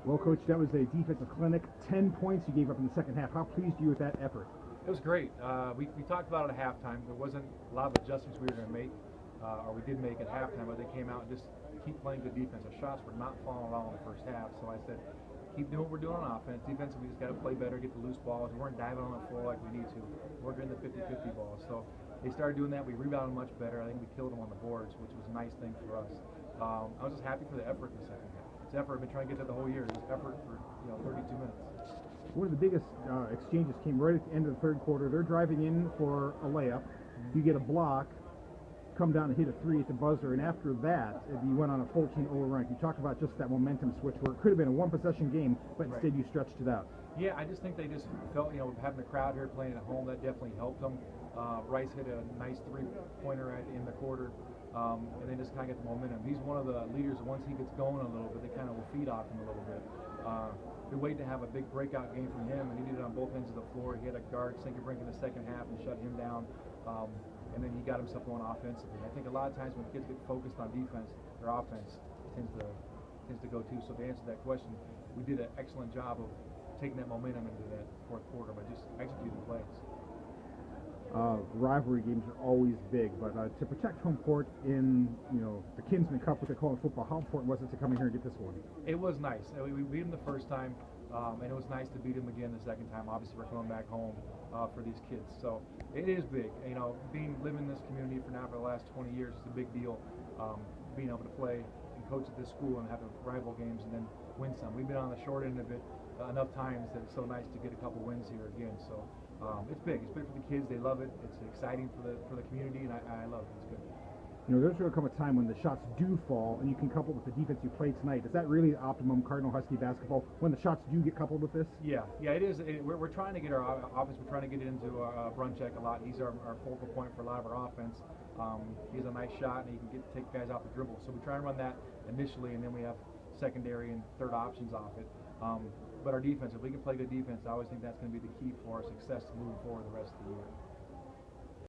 Well, Coach, that was a defensive clinic. 10 points you gave up in the second half. How pleased are you with that effort? It was great. We talked about it at halftime. There wasn't a lot of adjustments we were going to make, or we did make at halftime, but they came out and just keep playing good defense. Our shots were not falling at all in the first half, so I said, keep doing what we're doing on offense. Defense, we just got to play better, get the loose balls. We weren't diving on the floor like we need to. We're getting the 50-50 balls. So they started doing that. We rebounded much better. I think we killed them on the boards, which was a nice thing for us. I was just happy for the effort in the second half. It's effort. I've been trying to get that the whole year. It was effort for 32 minutes. One of the biggest exchanges came right at the end of the third quarter. They're driving in for a layup. You get a block, come down and hit a three at the buzzer, and after that, you went on a 14-0 run. You talked about just that momentum switch where it could have been a one-possession game, but instead you stretched it out. Yeah, I just think they just felt, having the crowd here playing at home, that definitely helped them. Rice hit a nice three-pointer in the quarter, and then just kind of get the momentum. He's one of the leaders. Once he gets going a little bit, they kind of will feed off him a little bit. Been waiting to have a big breakout game from him, and he did it on both ends of the floor. He had a guard sink and brink in the second half and shut him down, and then he got himself going offensively. I think a lot of times when kids get focused on defense, their offense tends to go too. So to answer that question, we did an excellent job of taking that momentum into that fourth quarter by just executing plays. Rivalry games are always big, but to protect home court in the Kinsman Cup, what they call in football, how important was it to come in here and get this one? It was nice. We beat them the first time, and it was nice to beat them again the second time. Obviously, we're coming back home for these kids, so it is big. Living in this community for the last 20 years is a big deal. Being able to play and coach at this school and have rival games and then win some. We've been on the short end of it enough times that it's so nice to get a couple wins here again. So it's big. It's big for the kids. They love it. It's exciting for the community, and I love it. It's good. There's going to come a time when the shots do fall, and you can couple with the defense you played tonight. Is that really the optimum Cardinal Husky basketball when the shots do get coupled with this? Yeah, it is. We're trying to get our offense. We're trying to get it into Bruncheck a lot. He's our focal point for a lot of our offense. He has a nice shot, and he can take guys off the dribble. So we try and run that initially, and then we have secondary and third options off it. But our defense, if we can play good defense, I always think that's going to be the key for our success moving forward the rest of the year.